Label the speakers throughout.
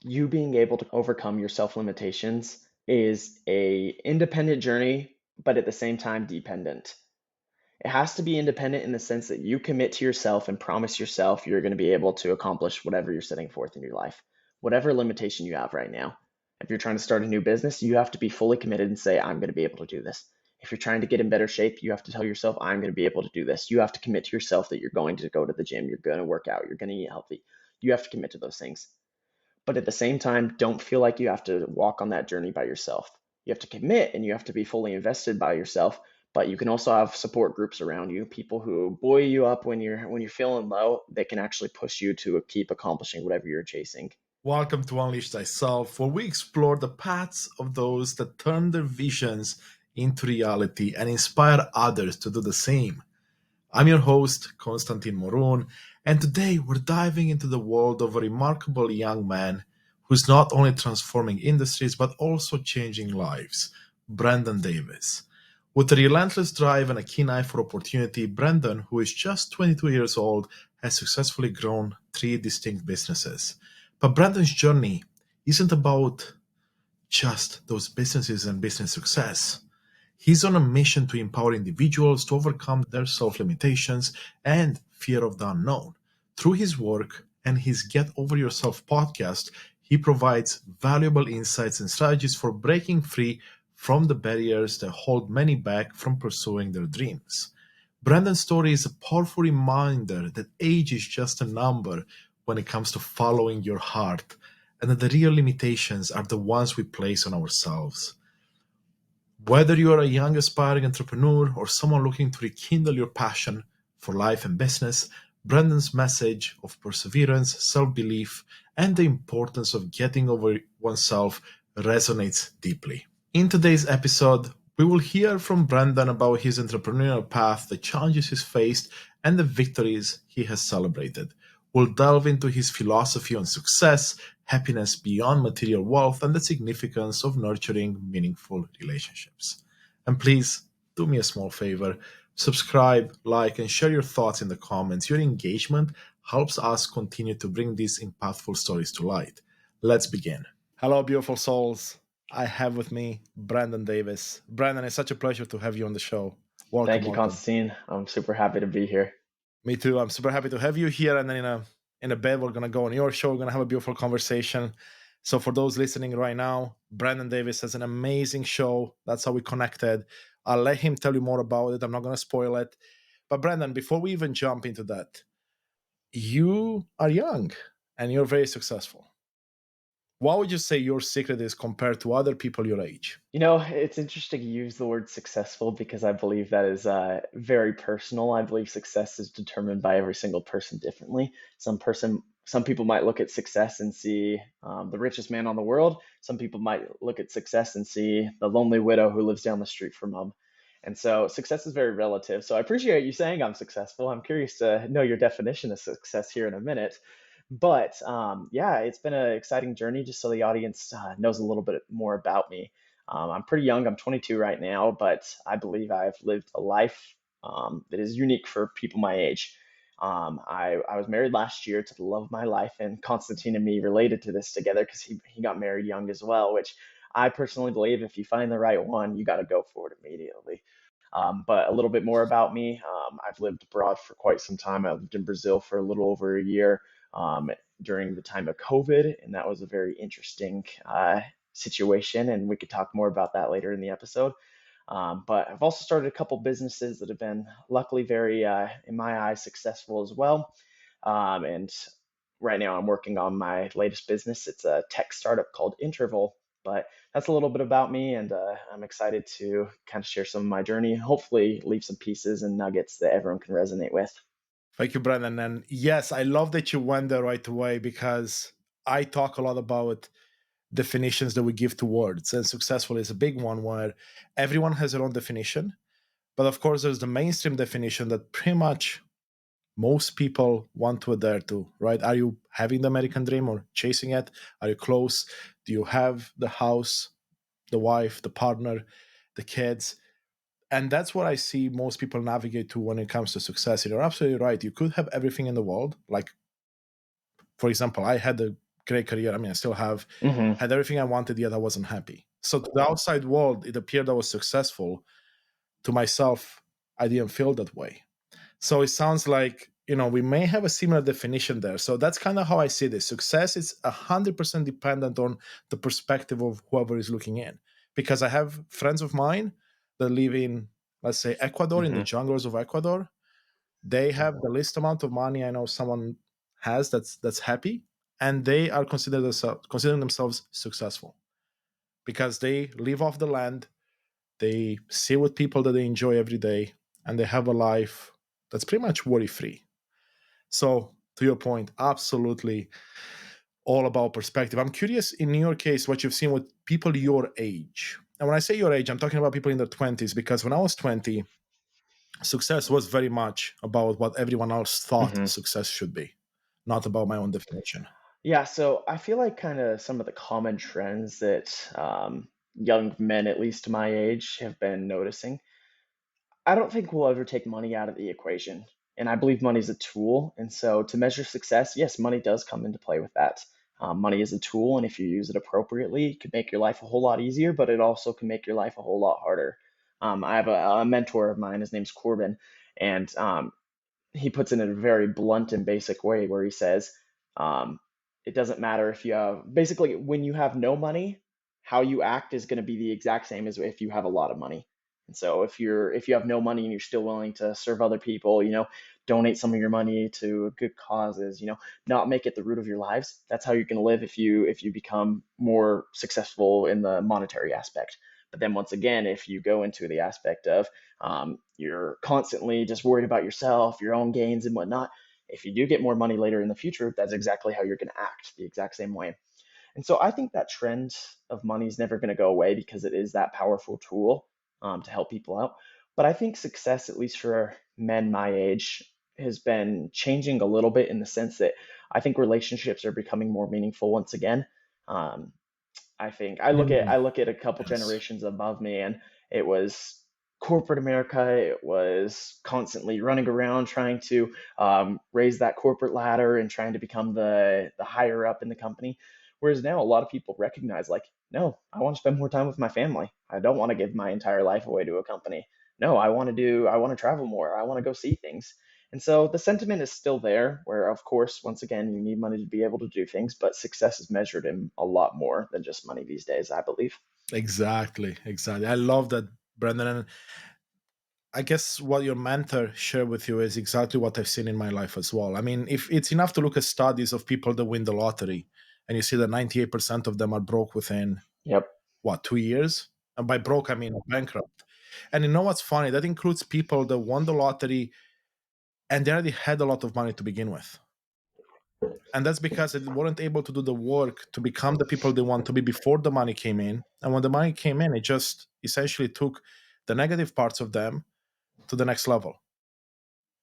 Speaker 1: You being able to overcome your self-limitations is a independent journey, but at the same time dependent. It has to be independent in the sense that you commit to yourself and promise yourself you're going to be able to accomplish whatever you're setting forth in your life, whatever limitation you have right now. If you're trying to start a new business, you have to be fully committed and say, I'm going to be able to do this. If you're trying to get in better shape, you have to tell yourself, I'm going to be able to do this. You have to commit to yourself that you're going to go to the gym, you're going to work out, you're going to eat healthy. You have to commit to those things. But at the same time, don't feel like you have to walk on that journey by yourself. You have to commit and you have to be fully invested by yourself, but you can also have support groups around you, people who buoy you up when you're feeling low, that can actually push you to keep accomplishing whatever you're chasing.
Speaker 2: Welcome to Unleash Thyself, where we explore the paths of those that turn their visions into reality and inspire others to do the same. I'm your host, Constantin Morun, and today we're diving into the world of a remarkable young man who's not only transforming industries but also changing lives, Brandon Davis. With a relentless drive and a keen eye for opportunity, Brandon, who is just 22 years old, has successfully grown three distinct businesses. But Brandon's journey isn't about just those businesses and business success. He's on a mission to empower individuals to overcome their self limitations and fear of the unknown. Through his work and his Get Over Yourself podcast, he provides valuable insights and strategies for breaking free from the barriers that hold many back from pursuing their dreams. Brandon's story is a powerful reminder that age is just a number when it comes to following your heart, and that the real limitations are the ones we place on ourselves. Whether you are a young aspiring entrepreneur or someone looking to rekindle your passion for life and business, Brandon's message of perseverance, self belief, and the importance of getting over oneself resonates deeply. In today's episode, we will hear from Brandon about his entrepreneurial path, the challenges he's faced, and the victories he has celebrated. We'll delve into his philosophy on success, happiness beyond material wealth, and the significance of nurturing meaningful relationships. And please do me a small favor, subscribe, like, and share your thoughts in the comments. Your engagement helps us continue to bring these impactful stories to light. Let's begin. Hello, beautiful souls. I have with me Brandon Davis. Brandon, it's such a pleasure to have you on the show. Welcome,
Speaker 1: Thank you,
Speaker 2: welcome.
Speaker 1: Constantine. I'm super happy to be here.
Speaker 2: Me too. I'm super happy to have you here. And then in a bit, we're gonna go on your show. We're gonna have a beautiful conversation. So for those listening right now, Brandon Davis has an amazing show. That's how we connected. I'll let him tell you more about it. I'm not gonna spoil it. But Brandon, before we even jump into that, you are young and you're very successful. What would you say your secret is compared to other people your age?
Speaker 1: It's interesting you use the word successful because I believe that is very personal. I believe success is determined by every single person differently. Some people might look at success and see the richest man on the world. Some people might look at success and see the lonely widow who lives down the street from them. And so success is very relative. So I appreciate you saying I'm successful. I'm curious to know your definition of success here in a minute. But yeah, it's been an exciting journey just so the audience knows a little bit more about me. I'm pretty young. I'm 22 right now, but I believe I've lived a life that is unique for people my age. I was married last year to the love of my life, and Constantine and me related to this together because he got married young as well, which I personally believe if you find the right one, you got to go for it immediately. But a little bit more about me. I've lived abroad for quite some time. I lived in Brazil for a little over a year um, during the time of COVID, and that was a very interesting situation. And we could talk more about that later in the episode. But I've also started a couple businesses that have been luckily very, in my eyes, successful as well. And right now I'm working on my latest business. It's a tech startup called Interval. But that's a little bit about me, and I'm excited to kind of share some of my journey, hopefully leave some pieces and nuggets that everyone can resonate with.
Speaker 2: Thank you, Brandon. And yes, I love that you went there right away because I talk a lot about definitions that we give to words, and successful is a big one where everyone has their own definition. But of course, there's the mainstream definition that pretty much most people want to adhere to, right? Are you having the American dream or chasing it? Are you close? Do you have the house, the wife, the partner, the kids? And that's what I see most people navigate to when it comes to success. And you're absolutely right. You could have everything in the world. Like, for example, I had a great career. I mean, I still have
Speaker 1: Hmm.
Speaker 2: had everything I wanted, yet I wasn't happy. So to the outside world, it appeared I was successful. To myself, I didn't feel that way. So it sounds like, we may have a similar definition there. So that's kind of how I see this. Success is 100% dependent on the perspective of whoever is looking in. Because I have friends of mine that live in, let's say, Ecuador, in the
Speaker 1: Hmm.
Speaker 2: jungles of Ecuador. They have the least amount of money I know someone has that's happy, and they are considering themselves successful because they live off the land, they see with people that they enjoy every day, and they have a life that's pretty much worry free. So, to your point, absolutely all about perspective. I'm curious in your case what you've seen with people your age. And when I say your age, I'm talking about people in their 20s because when I was 20, success was very much about what everyone else thought
Speaker 1: Hmm.
Speaker 2: success should be, not about my own definition.
Speaker 1: Yeah, so I feel like kind of some of the common trends that young men, at least my age, have been noticing. I don't think we'll ever take money out of the equation. And I believe money is a tool. And so to measure success, yes, money does come into play with that. Money is a tool. And if you use it appropriately, it could make your life a whole lot easier, but it also can make your life a whole lot harder. I have a mentor of mine, his name's Corbin. And he puts it in a very blunt and basic way where he says, um, it doesn't matter if you have basically when you have no money, how you act is going to be the exact same as if you have a lot of money. And so if you have no money and you're still willing to serve other people, donate some of your money to good causes, not make it the root of your lives. That's how you're going to live if you become more successful in the monetary aspect. But then once again, if you go into the aspect of you're constantly just worried about yourself, your own gains and whatnot. If you do get more money later in the future, that's exactly how you're going to act the exact same way. And so I think that trend of money is never going to go away because it is that powerful tool to help people out. But I think success, at least for men my age, has been changing a little bit in the sense that I think relationships are becoming more meaningful once again. Um, I think I
Speaker 2: Mm,
Speaker 1: look at a couple
Speaker 2: yes.
Speaker 1: generations above me, and it was corporate America. It was constantly running around trying to raise that corporate ladder and trying to become the higher up in the company. Whereas now a lot of people recognize like, no, I want to spend more time with my family. I don't want to give my entire life away to a company. No, I want to travel more. I want to go see things. And so the sentiment is still there, where of course, once again, you need money to be able to do things, but success is measured in a lot more than just money these days, I believe.
Speaker 2: Exactly, exactly. I love that, Brandon. And I guess what your mentor shared with you is exactly what I've seen in my life as well. I mean, if it's enough to look at studies of people that win the lottery, and you see that 98% of them are broke within,
Speaker 1: Yep.
Speaker 2: what, 2 years? And by broke, I mean bankrupt. And you know what's funny? That includes people that won the lottery and they already had a lot of money to begin with. And that's because they weren't able to do the work to become the people they want to be before the money came in. And when the money came in, it just essentially took the negative parts of them to the next level.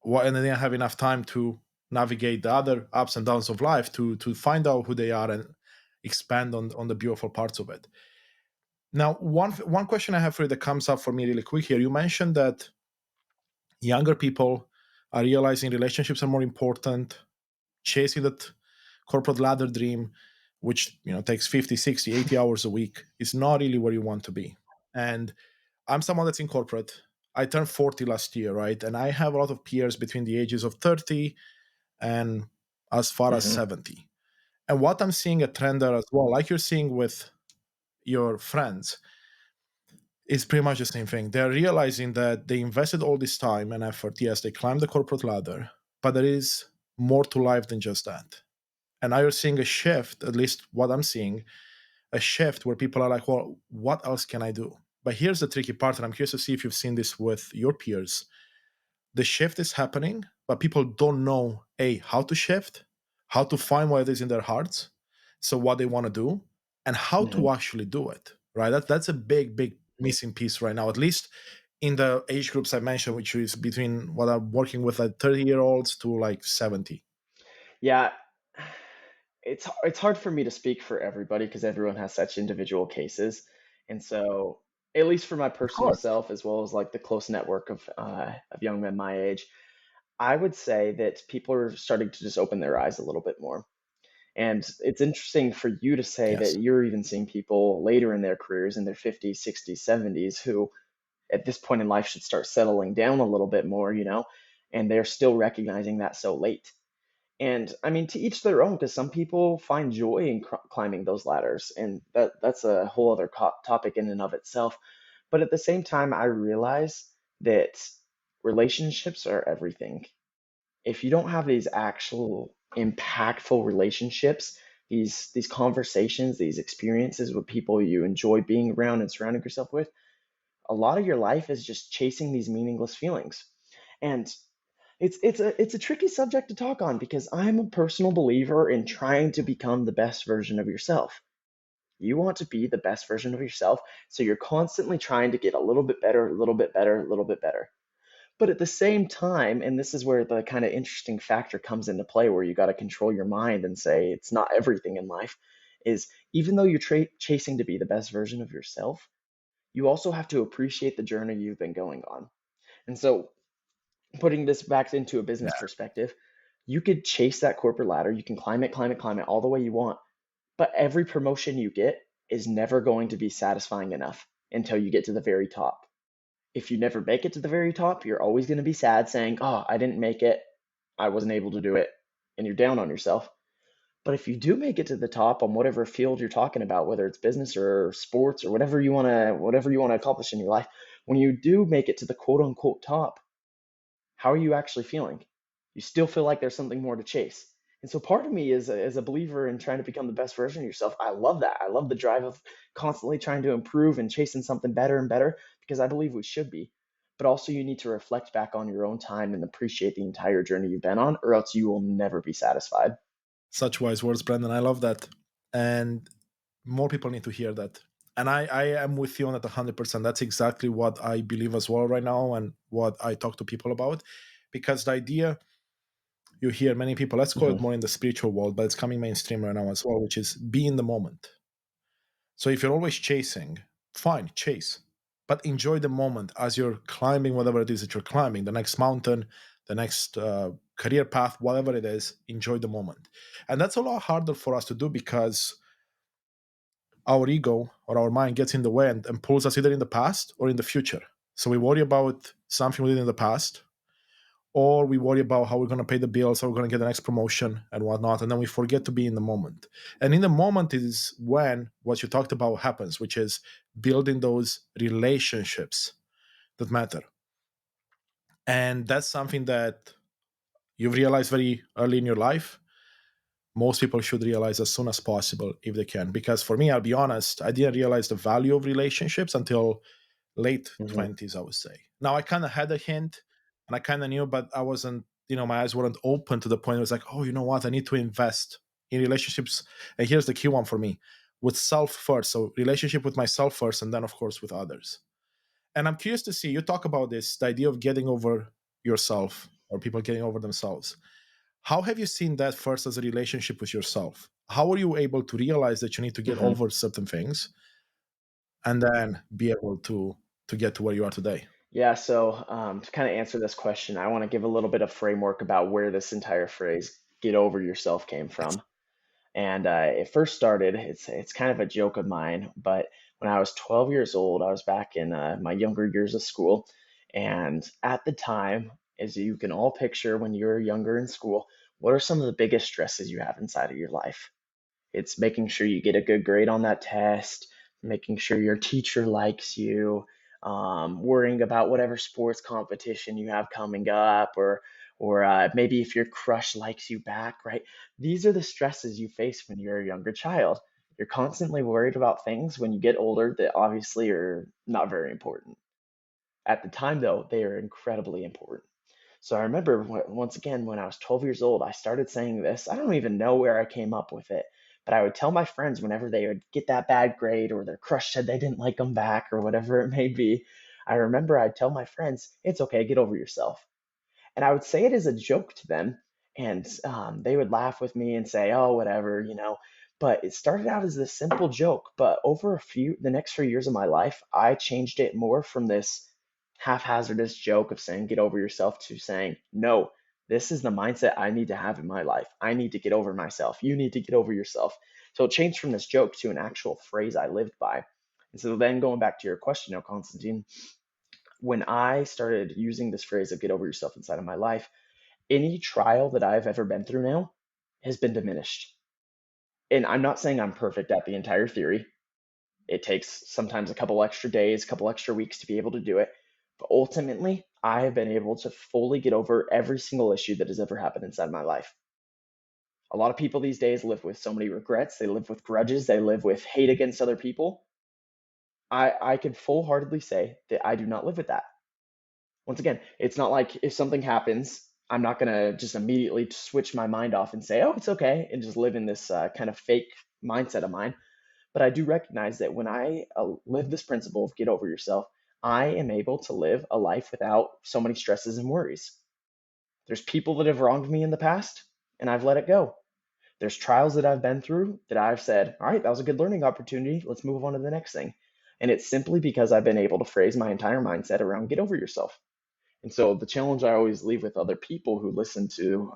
Speaker 2: And they didn't have enough time to navigate the other ups and downs of life to find out who they are and expand on the beautiful parts of it. Now, one question I have for you that comes up for me really quick here. You mentioned that younger people are realizing relationships are more important, chasing that corporate ladder dream, which takes 50, 60, 80 hours a week, is not really where you want to be. And I'm someone that's in corporate. I turned 40 last year, right? And I have a lot of peers between the ages of 30 and as far as
Speaker 1: Hmm.
Speaker 2: 70. And what I'm seeing a trend there as well, like you're seeing with your friends, is pretty much the same thing. They're realizing that they invested all this time and effort. Yes, they climbed the corporate ladder, but there is more to life than just that. And now you're seeing a shift, at least what I'm seeing, a shift where people are like, well, what else can I do? But here's the tricky part, and I'm curious to see if you've seen this with your peers. The shift is happening, but people don't know A, how to shift, how to find what it is in their hearts, so what they want to do, and how
Speaker 1: Hmm.
Speaker 2: to actually do it. Right? That's a big, big missing piece right now, at least in the age groups I mentioned, which is between what I'm working with like 30-year-olds to like 70.
Speaker 1: Yeah, it's hard for me to speak for everybody because everyone has such individual cases, and so at least for my
Speaker 2: Of
Speaker 1: personal
Speaker 2: course.
Speaker 1: self, as well as like the close network of young men my age, I would say that people are starting to just open their eyes a little bit more. And it's interesting for you to say that
Speaker 2: Yes.
Speaker 1: you're even seeing people later in their careers, in their 50s, 60s, 70s, who at this point in life should start settling down a little bit more, and they're still recognizing that so late. And I mean, to each their own, because some people find joy in climbing those ladders, and that's a whole other topic in and of itself. But at the same time, I realize that relationships are everything. If you don't have these actual impactful relationships, these conversations, these experiences with people you enjoy being around and surrounding yourself with, a lot of your life is just chasing these meaningless feelings. And it's a tricky subject to talk on because I'm a personal believer in trying to become the best version of yourself. You want to be the best version of yourself, so you're constantly trying to get a little bit better, a little bit better, a little bit better. But at the same time, and this is where the kind of interesting factor comes into play, where you got to control your mind and say it's not everything in life, is even though you're chasing to be the best version of yourself, you also have to appreciate the journey you've been going on. And so, putting this back into a business
Speaker 2: Yeah.
Speaker 1: perspective, you could chase that corporate ladder, you can climb it, climb it, climb it all the way you want, but every promotion you get is never going to be satisfying enough until you get to the very top. If you never make it to the very top, you're always going to be sad saying, "Oh, I didn't make it. I wasn't able to do it." And you're down on yourself. But if you do make it to the top on whatever field you're talking about, whether it's business or sports or whatever you want to accomplish in your life, when you do make it to the quote unquote top, how are you actually feeling? You still feel like there's something more to chase. And so part of me is a believer in trying to become the best version of yourself. I love that. I love the drive of constantly trying to improve and chasing something better and better because I believe we should be. But also you need to reflect back on your own time and appreciate the entire journey you've been on, or else you will never be satisfied.
Speaker 2: Such wise words, Brandon. I love that. And more people need to hear that. And I am with you on that 100%. That's exactly what I believe as well right now and what I talk to people about. Because the idea you hear many people, let's call it
Speaker 1: Hmm.
Speaker 2: more in the spiritual world, but it's coming mainstream right now as well, which is be in the moment. So if you're always chasing, fine, chase, but enjoy the moment as you're climbing whatever it is that you're climbing, the next mountain, the next career path, whatever it is, enjoy the moment. And that's a lot harder for us to do because our ego or our mind gets in the way and pulls us either in the past or in the future. So we worry about something we did in the past, or we worry about how we're going to pay the bills, how we're going to get the next promotion and whatnot, and then we forget to be in the moment. And in the moment is when what you talked about happens, which is building those relationships that matter. And that's something that you've realized very early in your life. Most people should realize as soon as possible if they can. Because for me, I'll be honest, I didn't realize the value of relationships until late
Speaker 1: Hmm.
Speaker 2: 20s, I would say. Now, I kind of had a hint and I kind of knew, but I wasn't, my eyes weren't open to the point where it's like, oh, you know what? I need to invest in relationships. And here's the key one for me, with self first. So, relationship with myself first, and then, of course, with others. And I'm curious to see you talk about this, the idea of getting over yourself or people getting over themselves. How have you seen that first as a relationship with yourself? How are you able to realize that you need to get
Speaker 1: Hmm.
Speaker 2: over certain things and then be able to get to where you are today?
Speaker 1: Yeah, so to kind of answer this question, I want to give a little bit of framework about where this entire phrase "get over yourself" came
Speaker 2: Yes.
Speaker 1: from. And it first started, it's kind of a joke of mine, but when I was 12 years old, I was back in my younger years of school. And at the time, as you can all picture when you're younger in school, what are some of the biggest stresses you have inside of your life? It's making sure you get a good grade on that test, making sure your teacher likes you, worrying about whatever sports competition you have coming up, or maybe if your crush likes you back, right? These are the stresses you face when you're a younger child. You're constantly worried about things when you get older that obviously are not very important. At the time, though, they are incredibly important. So I remember once again when I was 12 years old, I started saying this. I don't even know where I came up with it, but I would tell my friends whenever they would get that bad grade or their crush said they didn't like them back or whatever it may be. I remember I'd tell my friends, "It's okay, get over yourself." And I would say it as a joke to them, and they would laugh with me and say, "Oh, whatever." But it started out as this simple joke. But over the next few years of my life, I changed it more from this haphazardous joke of saying "get over yourself" to saying, "No, This is the mindset I need to have in my life. I need to get over myself. You need to get over yourself. So it changed from this joke to an actual phrase I lived by. And so then going back to your question now, Constantine, when I started using this phrase of get over yourself inside of my life, any trial that I've ever been through now has been diminished. And I'm not saying I'm perfect at the entire theory. It takes sometimes a couple extra days, a couple extra weeks to be able to do it. But ultimately, I have been able to fully get over every single issue that has ever happened inside my life. A lot of people these days live with so many regrets. They live with grudges. They live with hate against other people. I can full heartedly say that I do not live with that. Once again, it's not like if something happens, I'm not going to just immediately switch my mind off and say, oh, it's okay, and just live in this kind of fake mindset of mine. But I do recognize that when I live this principle of get over yourself, I am able to live a life without so many stresses and worries. There's people that have wronged me in the past, and I've let it go. There's trials that I've been through that I've said, all right, that was a good learning opportunity. Let's move on to the next thing. And it's simply because I've been able to phrase my entire mindset around get over yourself. And so the challenge I always leave with other people who listen to,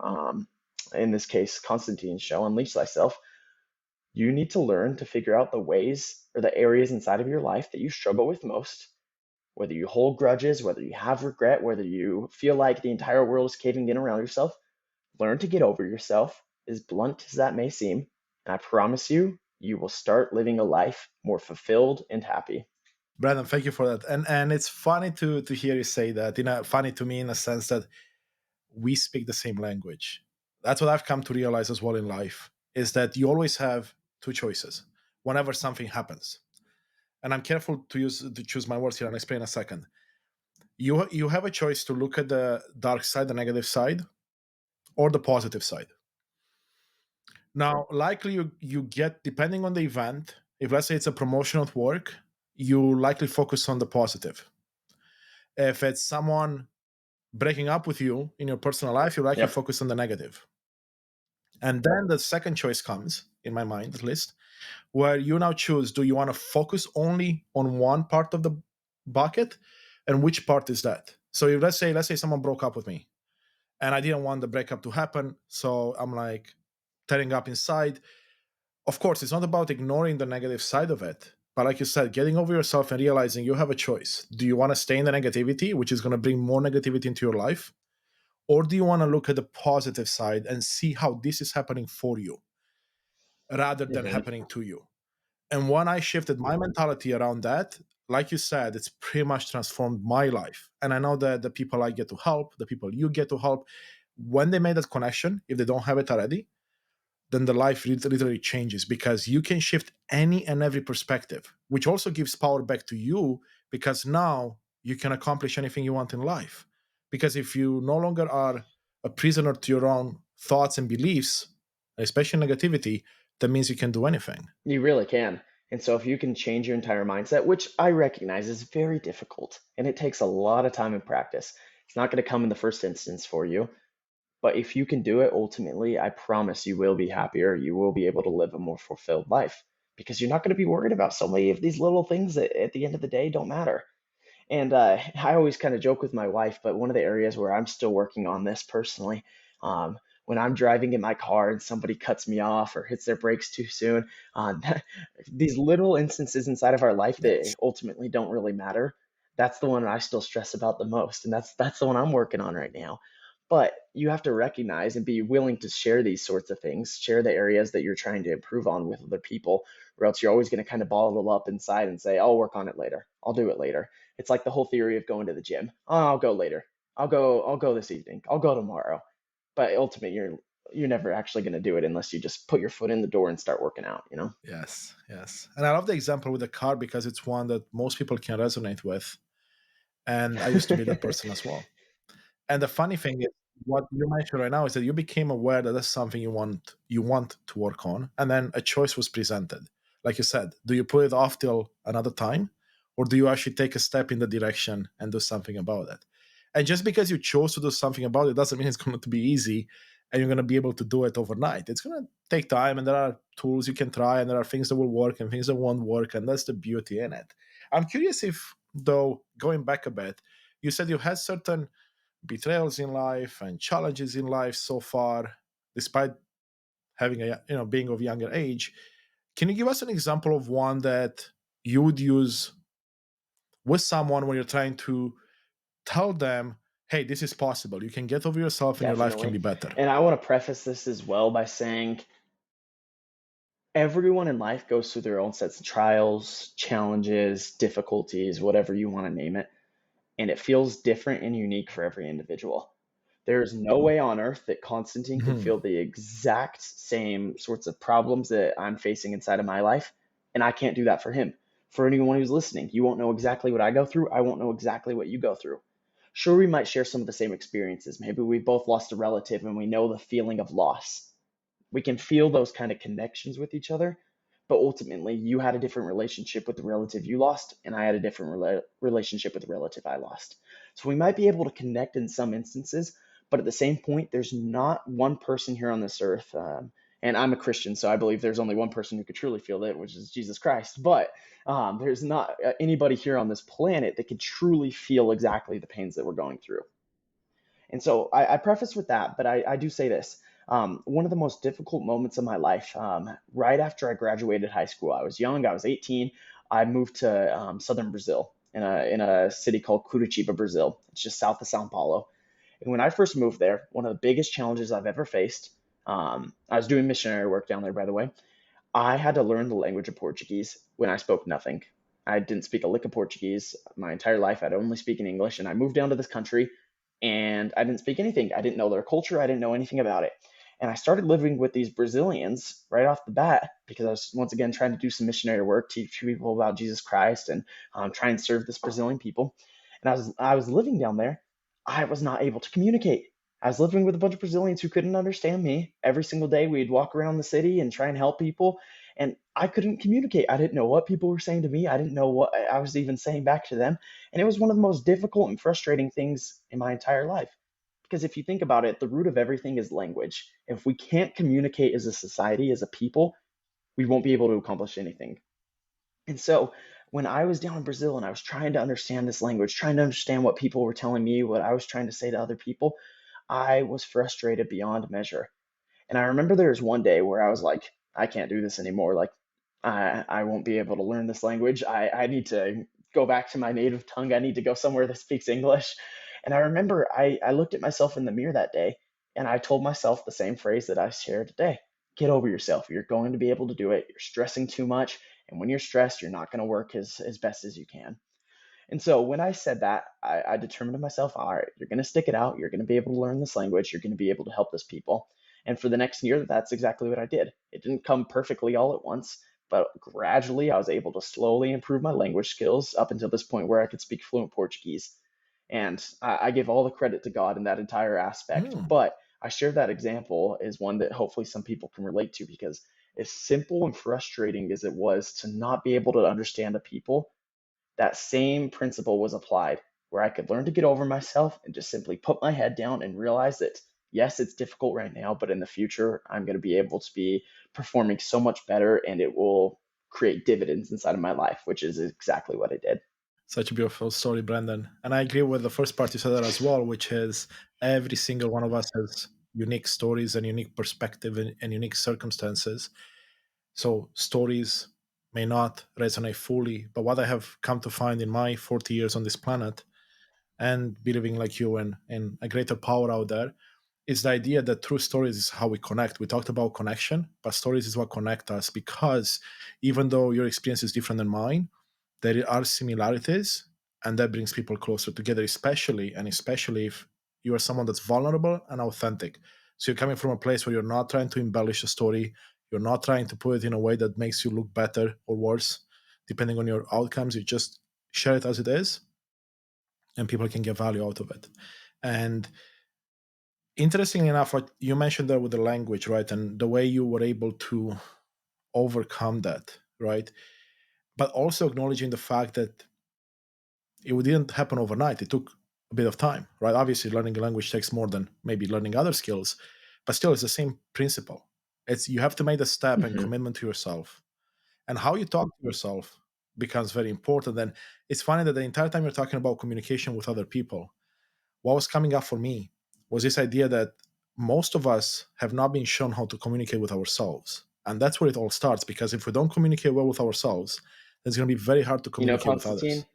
Speaker 1: in this case, Constantine's show, Unleash Thyself, you need to learn to figure out the ways or the areas inside of your life that you struggle with most, whether you hold grudges, whether you have regret, whether you feel like the entire world is caving in around yourself. Learn to get over yourself, as blunt as that may seem. And I promise you, you will start living a life more fulfilled and happy.
Speaker 2: Brandon, thank you for that. And it's funny to hear you say that. Funny to me in a sense that we speak the same language. That's what I've come to realize as well in life, is that you always have two choices whenever something happens. And I'm careful to choose my words here, and I'll explain in a second. You have a choice to look at the dark side, the negative side, or the positive side. Now, likely you get, depending on the event, if let's say it's a promotion at work, you likely focus on the positive. If it's someone breaking up with you in your personal life, you likely
Speaker 1: Yep.
Speaker 2: focus on the negative. And then the second choice comes, in my mind at least, where you now choose, do you want to focus only on one part of the bucket, and which part is that? So if let's say someone broke up with me and I didn't want the breakup to happen, so I'm like tearing up inside. Of course, it's not about ignoring the negative side of it, but like you said, getting over yourself and realizing you have a choice. Do you want to stay in the negativity, which is going to bring more negativity into your life? Or do you want to look at the positive side and see how this is happening for you rather than
Speaker 1: Mm-hmm.
Speaker 2: happening to you? And when I shifted my mentality around that, like you said, it's pretty much transformed my life. And I know that the people I get to help, the people you get to help, when they made that connection, if they don't have it already, then the life literally changes, because you can shift any and every perspective, which also gives power back to you, because now you can accomplish anything you want in life. Because if you no longer are a prisoner to your own thoughts and beliefs, especially negativity, that means you can do anything.
Speaker 1: You really can. And so if you can change your entire mindset, which I recognize is very difficult and it takes a lot of time and practice, it's not going to come in the first instance for you. But if you can do it, ultimately, I promise you will be happier. You will be able to live a more fulfilled life because you're not going to be worried about so many of these little things that at the end of the day don't matter. And I always kind of joke with my wife, but one of the areas where I'm still working on this personally, when I'm driving in my car and somebody cuts me off or hits their brakes too soon, these little instances inside of our life that
Speaker 2: Yes.
Speaker 1: ultimately don't really matter, that's the one I still stress about the most. And that's the one I'm working on right now. But you have to recognize and be willing to share these sorts of things, share the areas that you're trying to improve on with other people, or else you're always going to kind of bottle up inside and say, I'll work on it later. I'll do it later. It's like the whole theory of going to the gym. Oh, I'll go later. I'll go this evening. I'll go tomorrow. But ultimately you're never actually going to do it unless you just put your foot in the door and start working out, you know?
Speaker 2: Yes, yes. And I love the example with the car because it's one that most people can resonate with. And I used to be that person as well. And the funny thing is, what you mentioned right now is that you became aware that that's something you want to work on, and then a choice was presented. Like you said, do you put it off till another time, or do you actually take a step in the direction and do something about it? And just because you chose to do something about it doesn't mean it's going to be easy and you're going to be able to do it overnight. It's going to take time, and there are tools you can try, and there are things that will work and things that won't work, and that's the beauty in it. I'm curious if, though, going back a bit, you said you had certain betrayals in life and challenges in life so far, despite having a being of younger age. Can you give us an example of one that you would use with someone when you're trying to tell them, hey, this is possible, you can get over yourself and your life can
Speaker 1: Definitely.
Speaker 2: be better?
Speaker 1: And I want to preface this as well by saying everyone in life goes through their own sets of trials, challenges, difficulties, whatever you want to name it. And it feels different and unique for every individual. There's no way on earth that Constantine can
Speaker 2: Mhm.
Speaker 1: feel the exact same sorts of problems that I'm facing inside of my life, and I can't do that for him. For anyone who's listening, you won't know exactly what I go through. I won't know exactly what you go through. Sure, we might share some of the same experiences. Maybe we both lost a relative and we know the feeling of loss. We can feel those kind of connections with each other, but ultimately you had a different relationship with the relative you lost, and I had a different relationship with the relative I lost. So we might be able to connect in some instances, but at the same point there's not one person here on this earth, and I'm a Christian, so I believe there's only one person who could truly feel it, which is Jesus Christ. But there's not anybody here on this planet that could truly feel exactly the pains that we're going through. And so I preface with that, but I do say this. One of the most difficult moments of my life, right after I graduated high school, I was young, I was 18. I moved to southern Brazil in a city called Curitiba, Brazil. It's just south of Sao Paulo. And when I first moved there, one of the biggest challenges I've ever faced, I was doing missionary work down there, by the way. I had to learn the language of Portuguese when I spoke nothing. I didn't speak a lick of Portuguese my entire life. I'd only speak in English, and I moved down to this country and I didn't speak anything. I didn't know their culture. I didn't know anything about it. And I started living with these Brazilians right off the bat because I was once again trying to do some missionary work, teach people about Jesus Christ, and try and serve this Brazilian people. And I was living down there. I was not able to communicate. I was living with a bunch of Brazilians who couldn't understand me. Every single day, we'd walk around the city and try and help people, and I couldn't communicate. I didn't know what people were saying to me. I didn't know what I was even saying back to them. And it was one of the most difficult and frustrating things in my entire life. Because if you think about it, the root of everything is language. If we can't communicate as a society, as a people, we won't be able to accomplish anything. And so when I was down in Brazil and I was trying to understand this language, trying to understand what people were telling me, what I was trying to say to other people, I was frustrated beyond measure. And I remember there was one day where I was like, I can't do this anymore. Like, I won't be able to learn this language. I need to go back to my native tongue. I need to go somewhere that speaks English. And I remember I looked at myself in the mirror that day and I told myself the same phrase that I shared today: get over yourself. You're going to be able to do it. You're stressing too much. And when you're stressed, you're not going to work as best as you can. And so when I said that, I determined to myself, all right, you're going to stick it out. You're going to be able to learn this language. You're going to be able to help this people. And for the next year, that's exactly what I did. It didn't come perfectly all at once, but gradually I was able to slowly improve my language skills up until this point where I could speak fluent Portuguese. And I give all the credit to God in that entire aspect.
Speaker 2: Hmm.
Speaker 1: But I share that example as one that hopefully some people can relate to, because as simple and frustrating as it was to not be able to understand the people, that same principle was applied where I could learn to get over myself and just simply put my head down and realize that, yes, it's difficult right now, but in the future, I'm going to be able to be performing so much better and it will create dividends inside of my life, which is exactly what I did.
Speaker 2: Such a beautiful story, Brandon. And I agree with the first part you said that as well, which is every single one of us has unique stories and unique perspective and unique circumstances. So stories may not resonate fully, but what I have come to find in my 40 years on this planet and believing like you in a greater power out there is the idea that through stories is how we connect. We talked about connection, but stories is what connect us, because even though your experience is different than mine, there are similarities, and that brings people closer together, especially if you are someone that's vulnerable and authentic. So you're coming from a place where you're not trying to embellish a story, you're not trying to put it in a way that makes you look better or worse depending on your outcomes. You just share it as it is, and people can get value out of it. And interestingly enough, what you mentioned there with the language, right, and the way you were able to overcome that, right, but also acknowledging the fact that it didn't happen overnight. It took a bit of time, right? Obviously, learning a language takes more than maybe learning other skills, but still, it's the same principle. It's you have to make the step and
Speaker 1: Hmm.
Speaker 2: commitment to yourself, and how you talk to yourself becomes very important. And it's funny that the entire time you're talking about communication with other people, what was coming up for me was this idea that most of us have not been shown how to communicate with ourselves. And that's where it all starts, because if we don't communicate well with ourselves, it's going to be very hard to
Speaker 1: You know,
Speaker 2: communicate with
Speaker 1: Constantine,
Speaker 2: others.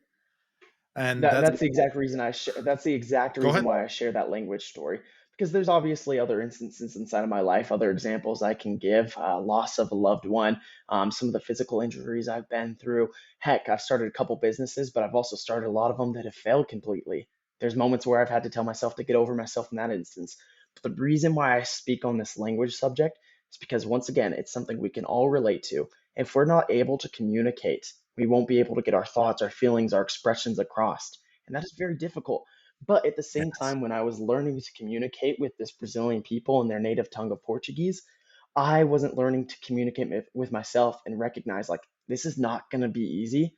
Speaker 2: And
Speaker 1: that
Speaker 2: that's,
Speaker 1: that's the exact reason I share. That's the exact
Speaker 2: go
Speaker 1: reason
Speaker 2: ahead.
Speaker 1: why I share that language story. Because there's obviously other instances inside of my life, other examples I can give. Loss of a loved one, some of the physical injuries I've been through. Heck, I've started a couple businesses, but I've also started a lot of them that have failed completely. There's moments where I've had to tell myself to get over myself in that instance. But the reason why I speak on this language subject is because, once again, it's something we can all relate to. If we're not able to communicate, we won't be able to get our thoughts, our feelings, our expressions across. And that is very difficult. But at the same
Speaker 2: Yes.
Speaker 1: time, when I was learning to communicate with this Brazilian people in their native tongue of Portuguese, I wasn't learning to communicate with myself and recognize like this is not going to be easy.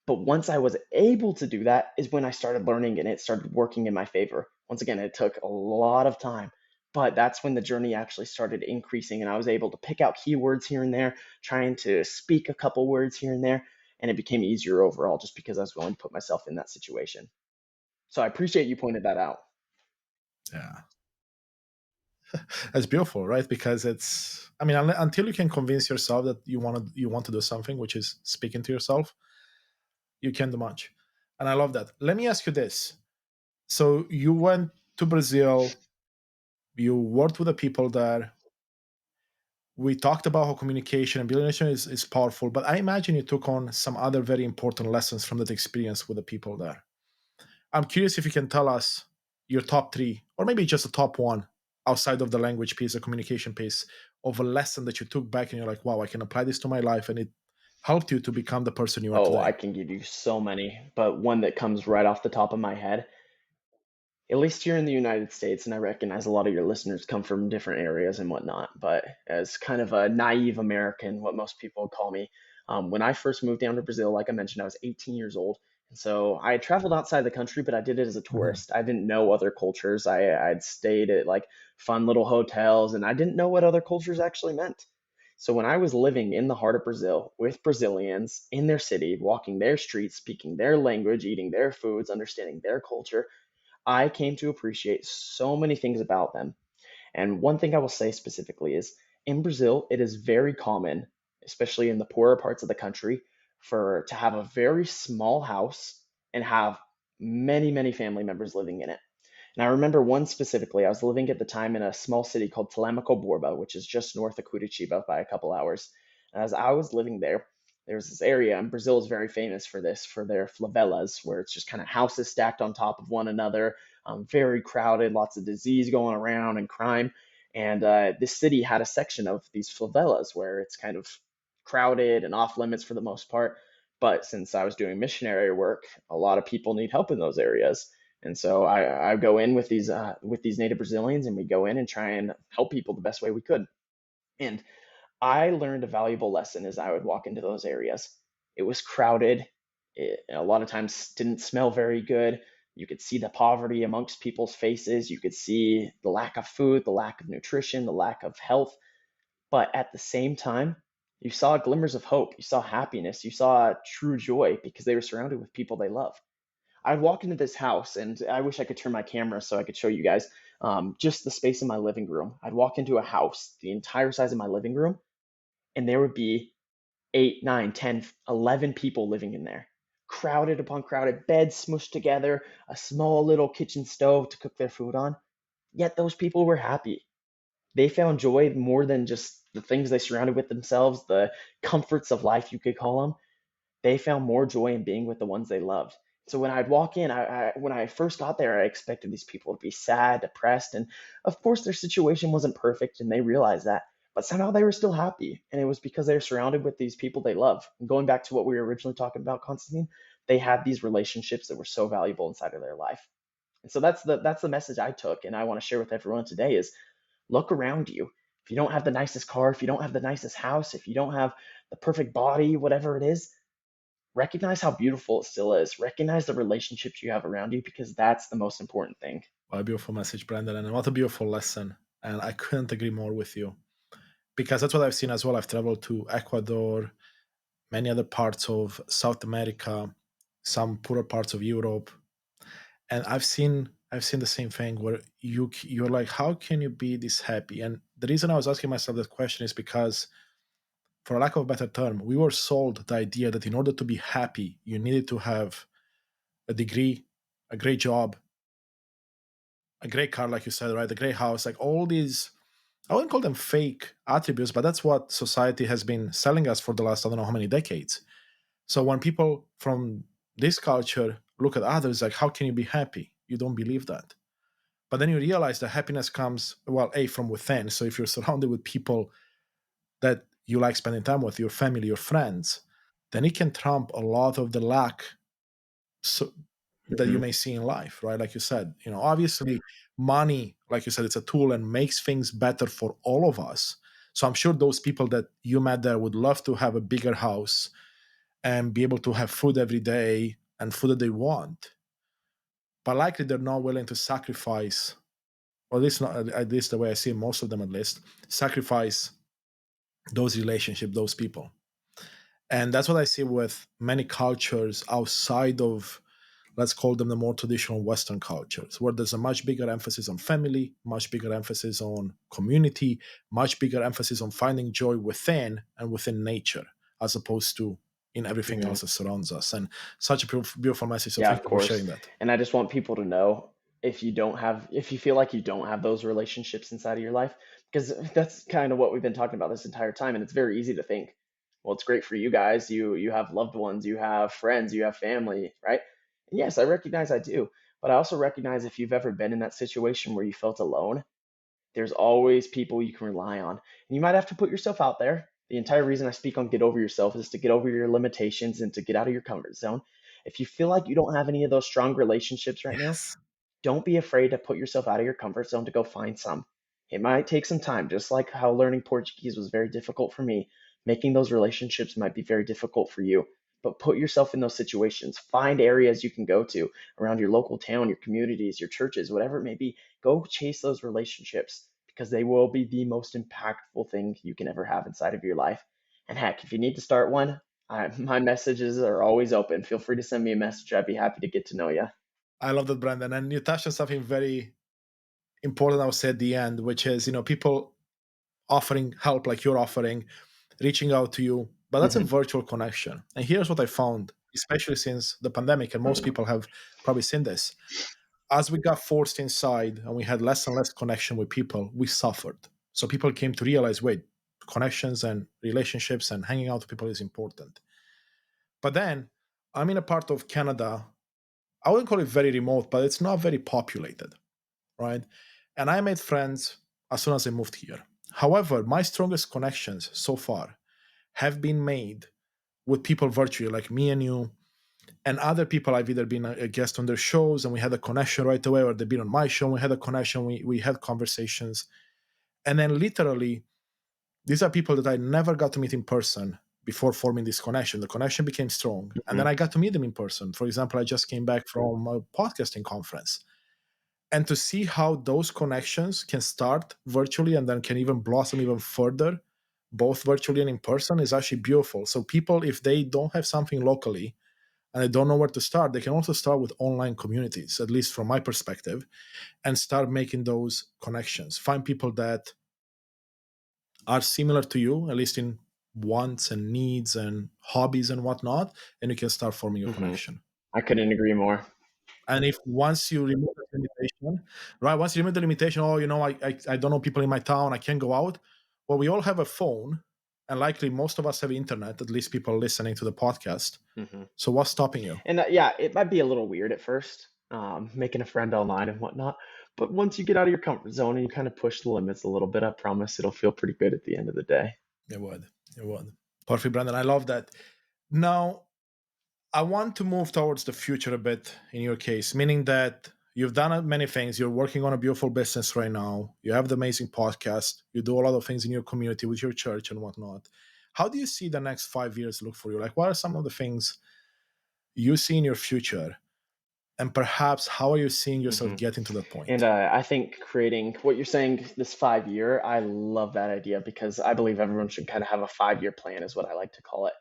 Speaker 1: But once I was able to do that is when I started learning and it started working in my favor. Once again, it took a lot of time, but that's when the journey actually started increasing and I was able to pick out keywords here and there, trying to speak a couple words here and there, and it became easier overall just because I was willing to put myself in that situation. So I appreciate you pointed that out.
Speaker 2: Yeah. That's beautiful, right? Because it's, I mean, until you can convince yourself that you want to do something, which is speaking to yourself, you can't do much. And I love that. Let me ask you this. So you went to Brazil, you worked with the people there. We talked about how communication and building relation is powerful, but I imagine you took on some other very important lessons from that experience with the people there. I'm curious if you can tell us your top three, or maybe just the top one, outside of the language piece, the communication piece, of a lesson that you took back and you're like, wow, I can apply this to my life and it helped you to become the person you are
Speaker 1: Oh, I
Speaker 2: today.
Speaker 1: can give you so many, but one that comes right off the top of my head, at least here in the United States, and I recognize a lot of your listeners come from different areas and whatnot, but as kind of a naive American, what most people call me, when I first moved down to Brazil, like I mentioned, I was 18 years old. And so I had traveled outside the country, but I did it as a
Speaker 2: Mhm.
Speaker 1: tourist. I didn't know other cultures. I'd stayed at like fun little hotels, and I didn't know what other cultures actually meant. So when I was living in the heart of Brazil with Brazilians in their city, walking their streets, speaking their language, eating their foods, understanding their culture, I came to appreciate so many things about them. And one thing I will say specifically is in Brazil, it is very common, especially in the poorer parts of the country, for to have a very small house and have many, many family members living in it. And I remember one specifically. I was living at the time in a small city called Borba, which is just north of Curitiba by a couple hours. And as I was living there, there was this area, and Brazil is very famous for this, for their favelas, where it's just kind of houses stacked on top of one another, very crowded, lots of disease going around and crime. And this city had a section of these favelas where it's kind of crowded and off limits for the most part. But since I was doing missionary work, a lot of people need help in those areas. And so I go in with these native Brazilians, and we go in and try and help people the best way we could. And I learned a valuable lesson as I would walk into those areas. It was crowded. It a lot of times didn't smell very good. You could see the poverty amongst people's faces. You could see the lack of food, the lack of nutrition, the lack of health. But at the same time, you saw glimmers of hope. You saw happiness. You saw true joy because they were surrounded with people they love. I'd walk into this house, and I wish I could turn my camera so I could show you guys just the space in my living room. I'd walk into a house, the entire size of my living room, and there would be 8, 9, 10, 11 people living in there. Crowded upon crowded, beds smushed together, a small little kitchen stove to cook their food on. Yet those people were happy. They found joy more than just the things they surrounded with themselves, the comforts of life, you could call them. They found more joy in being with the ones they loved. So when I'd walk in, when I first got there, I expected these people to be sad, depressed, and of course their situation wasn't perfect, and they realized that. But somehow they were still happy, and it was because they were surrounded with these people they love. And going back to what we were originally talking about, Constantine, they had these relationships that were so valuable inside of their life. And so that's the message I took, and I want to share with everyone today is look around you. If you don't have the nicest car, if you don't have the nicest house, if you don't have the perfect body, whatever it is, recognize how beautiful it still is. Recognize the relationships you have around you because that's the most important thing.
Speaker 2: What a beautiful message, Brandon, and what a beautiful lesson. And I couldn't agree more with you, because that's what I've seen as well. I've traveled to Ecuador, many other parts of South America, some poorer parts of Europe, and I've seen I've seen the same thing where you're like, how can you be this happy? And the reason I was asking myself that question is because, for lack of a better term, we were sold the idea that in order to be happy, you needed to have a degree, a great job, a great car, like you said, right? A great house, like all these. I wouldn't call them fake attributes, but that's what society has been selling us for the last I don't know how many decades. So when people from this culture look at others, like, how can you be happy? You don't believe that. But then you realize that happiness comes, well, A, from within. So if you're surrounded with people that you like spending time with, your family, your friends, then it can trump a lot of the lack, so, that you
Speaker 1: Hmm.
Speaker 2: may see in life, right? Like you said, obviously money, like you said, it's a tool and makes things better for all of us. So I'm sure those people that you met there would love to have a bigger house and be able to have food every day and food that they want. But likely they're not willing to sacrifice, or at least not at least the way I see most of them, at least sacrifice those relationships, those people. And that's what I see with many cultures outside of, let's call them the more traditional Western cultures, where there's a much bigger emphasis on family, much bigger emphasis on community, much bigger emphasis on finding joy within and within nature, as opposed to in everything
Speaker 1: Hmm.
Speaker 2: else that surrounds us. And such a beautiful message. So
Speaker 1: Yeah,
Speaker 2: thank
Speaker 1: of
Speaker 2: you for
Speaker 1: course.
Speaker 2: sharing that.
Speaker 1: And I just want people to know, if you feel like you don't have those relationships inside of your life, because that's kind of what we've been talking about this entire time. And it's very easy to think, well, it's great for you guys. You have loved ones, you have friends, you have family, right? And yes, I recognize I do. But I also recognize if you've ever been in that situation where you felt alone, there's always people you can rely on. And you might have to put yourself out there. The entire reason I speak on get over yourself is to get over your limitations and to get out of your comfort zone. If you feel like you don't have any of those strong relationships right now,
Speaker 2: Yes.
Speaker 1: don't be afraid to put yourself out of your comfort zone to go find some. It might take some time, just like how learning Portuguese was very difficult for me. Making those relationships might be very difficult for you. But put yourself in those situations. Find areas you can go to around your local town, your communities, your churches, whatever it may be. Go chase those relationships because they will be the most impactful thing you can ever have inside of your life. And heck, if you need to start one, my messages are always open. Feel free to send me a message. I'd be happy to get to know you.
Speaker 2: I love that, Brandon. And you touched on something very important, I would say, at the end, which is, people offering help like you're offering, reaching out to you, but that's a
Speaker 1: Hmm.
Speaker 2: virtual connection. And here's what I found, especially since the pandemic, and most people have probably seen this. As we got forced inside and we had less and less connection with people, we suffered. So people came to realize, wait, connections and relationships and hanging out with people is important. But then I'm in a part of Canada, I wouldn't call it very remote, but it's not very populated, right? And I made friends as soon as I moved here. However, my strongest connections so far have been made with people virtually, like me and you, and other people I've either been a guest on their shows and we had a connection right away, or they've been on my show and we had a connection, we had conversations. And then literally, these are people that I never got to meet in person before forming this connection. The connection became strong. And then
Speaker 1: Hmm.
Speaker 2: I got to meet them in person. For example, I just came back from a podcasting conference. And to see how those connections can start virtually and then can even blossom even further, both virtually and in person, is actually beautiful. So people, if they don't have something locally and they don't know where to start, they can also start with online communities, at least from my perspective, and start making those connections. Find people that are similar to you, at least in wants and needs and hobbies and whatnot, and you can start forming a
Speaker 1: Hmm.
Speaker 2: connection.
Speaker 1: I couldn't agree more.
Speaker 2: And if once you remove the limitation, right? Once you remove the limitation, oh, I don't know people in my town, I can't go out. Well, we all have a phone, and likely most of us have internet. At least people listening to the podcast.
Speaker 1: Hmm.
Speaker 2: So what's stopping you?
Speaker 1: And yeah, it might be a little weird at first, making a friend online and whatnot. But once you get out of your comfort zone and you kind of push the limits a little bit, I promise it'll feel pretty good at the end of the day.
Speaker 2: It would. It would. Perfect, Brandon. I love that. Now, I want to move towards the future a bit in your case, meaning that you've done many things. You're working on a beautiful business right now. You have the amazing podcast. You do a lot of things in your community with your church and whatnot. How do you see the next 5 years look for you? Like, what are some of the things you see in your future? And perhaps how are you seeing yourself
Speaker 1: Hmm.
Speaker 2: getting to that
Speaker 1: And
Speaker 2: point?
Speaker 1: I think creating what you're saying, this 5 year, I love that idea because I believe everyone should kind of have a 5 year plan, is what I like to call it.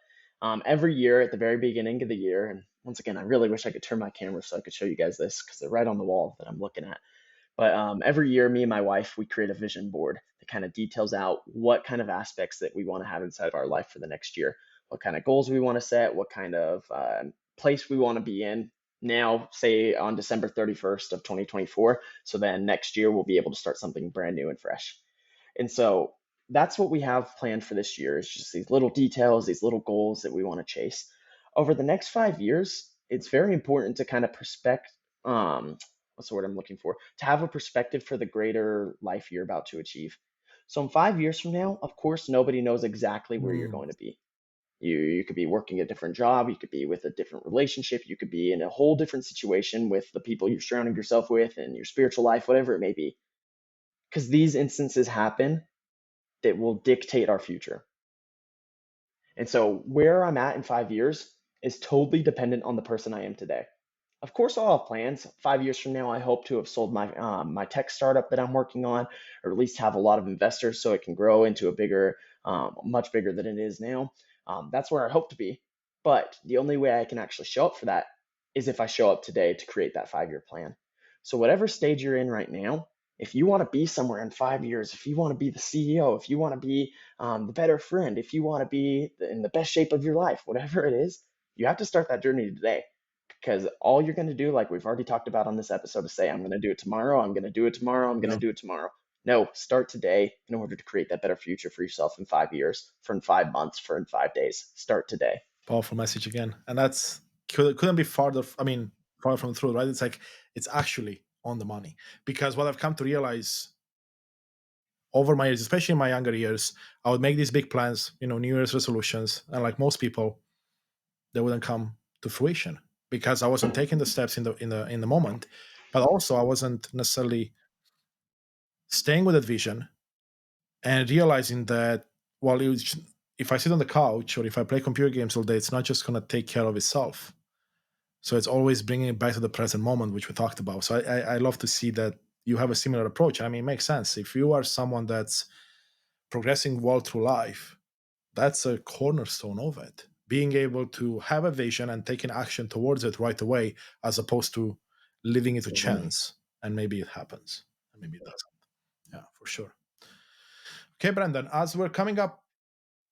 Speaker 1: Every year at the very beginning of the year, and once again, I really wish I could turn my camera so I could show you guys this because they're right on the wall that I'm looking at. But every year, me and my wife, we create a vision board that kind of details out what kind of aspects that we want to have inside of our life for the next year, what kind of goals we want to set, what kind of place we want to be in now, say on December 31st of 2024. So then next year, we'll be able to start something brand new and fresh. And so that's what we have planned for this year is just these little details, these little goals that we want to chase. Over the next 5 years, it's very important to kind of what's the word I'm looking for? To have a perspective for the greater life you're about to achieve. So in 5 years from now, of course, nobody knows exactly where you're
Speaker 2: Mm.
Speaker 1: going to be. You could be working a different job, you could be with a different relationship, you could be in a whole different situation with the people you're surrounding yourself with and your spiritual life, whatever it may be. Because these instances happen that will dictate our future. And so where I'm at in 5 years is totally dependent on the person I am today. Of course, I'll have plans. 5 years from now, I hope to have sold my tech startup that I'm working on, or at least have a lot of investors so it can grow into a bigger, much bigger than it is now. That's where I hope to be. But the only way I can actually show up for that is if I show up today to create that 5 year plan. So whatever stage you're in right now, if you want to be somewhere in 5 years, if you want to be the CEO, if you want to be the better friend, if you want to be in the best shape of your life, whatever it is, you have to start that journey today because all you're going to do, like we've already talked about on this episode, is say, I'm going to do it tomorrow, I'm going to do it tomorrow, I'm going to
Speaker 2: Yeah,
Speaker 1: do it tomorrow. No, start today in order to create that better future for yourself in 5 years, for in 5 months, for in 5 days. Start today.
Speaker 2: powerful message again, and that's couldn't be farther. I mean, far from the truth, right? It's like it's actually on the money because what I've come to realize over my years, especially in my younger years, I would make these big plans, New Year's resolutions, and like most people, they wouldn't come to fruition because I wasn't taking the steps in the moment, but also I wasn't necessarily staying with that vision and realizing that while if I sit on the couch or if I play computer games all day, it's not just going to take care of itself. So it's always bringing it back to the present moment, which we talked about. So I love to see that you have a similar approach. I mean, it makes sense. If you are someone that's progressing well through life, that's a cornerstone of it. Being able to have a vision and taking action towards it right away, as opposed to leaving it to
Speaker 1: Absolutely.
Speaker 2: chance and maybe it happens and maybe it doesn't. Yeah, for sure. Okay, Brendan, as we're coming up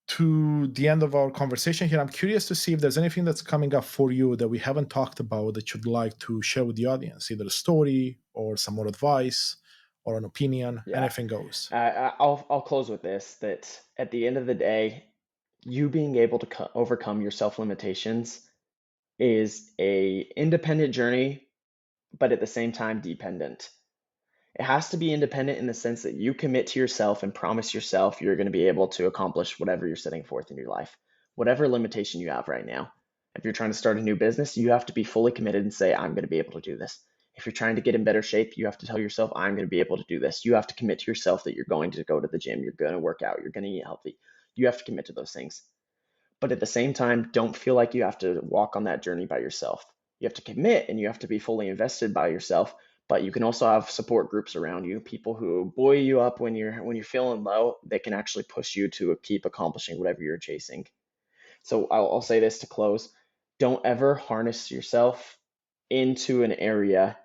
Speaker 2: to the end of our conversation here, I'm curious to see if there's anything that's coming up for you that we haven't talked about that you'd like to share with the audience, either a story or some more advice or an opinion.
Speaker 1: Yeah.
Speaker 2: Anything goes.
Speaker 1: I'll close with this that at the end of the day, you being able to overcome your self limitations is a independent journey, but at the same time dependent. It has to be independent in the sense that you commit to yourself and promise yourself you're going to be able to accomplish whatever you're setting forth in your life, whatever limitation you have right now. If you're trying to start a new business, you have to be fully committed and say, I'm going to be able to do this. If you're trying to get in better shape, you have to tell yourself, I'm going to be able to do this. You have to commit to yourself that you're going to go to the gym, you're going to work out, you're going to eat healthy. You have to commit to those things. But at the same time, don't feel like you have to walk on that journey by yourself. You have to commit and you have to be fully invested by yourself, but you can also have support groups around you, people who buoy you up when you're feeling low, they can actually push you to keep accomplishing whatever you're chasing. So I'll say this to close. Don't ever harness yourself into an area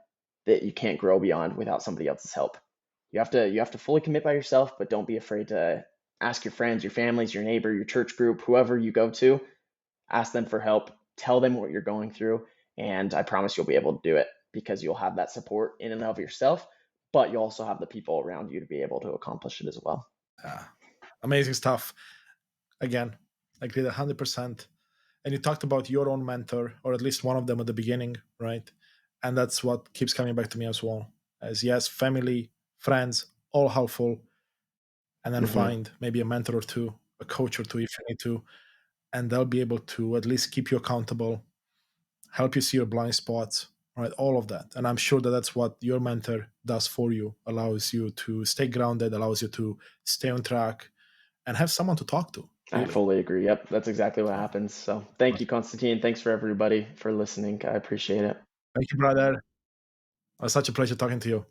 Speaker 1: that you can't grow beyond without somebody else's help. You have to fully commit by yourself, but don't be afraid to ask your friends, your families, your neighbor, your church group, whoever you go to, ask them for help, tell them what you're going through, and I promise you'll be able to do it because you'll have that support in and of yourself, but you also have the people around you to be able to accomplish it as well.
Speaker 2: Yeah. Amazing stuff. Again, I agree 100%. And you talked about your own mentor, or at least one of them at the beginning, right? And that's what keeps coming back to me as well. As yes, family, friends, all helpful, and then
Speaker 1: Hmm.
Speaker 2: find maybe a mentor or two, a coach or two if you need to, and they'll be able to at least keep you accountable, help you see your blind spots, right? All of that. And I'm sure that that's what your mentor does for you, allows you to stay grounded, allows you to stay on track and have someone to talk to,
Speaker 1: I
Speaker 2: really.
Speaker 1: fully agree. Yep, that's exactly what
Speaker 2: Yeah.
Speaker 1: happens. So thank you, Constantine. Thanks for everybody for listening. I appreciate it.
Speaker 2: Thank you, brother. It was such a pleasure talking to you.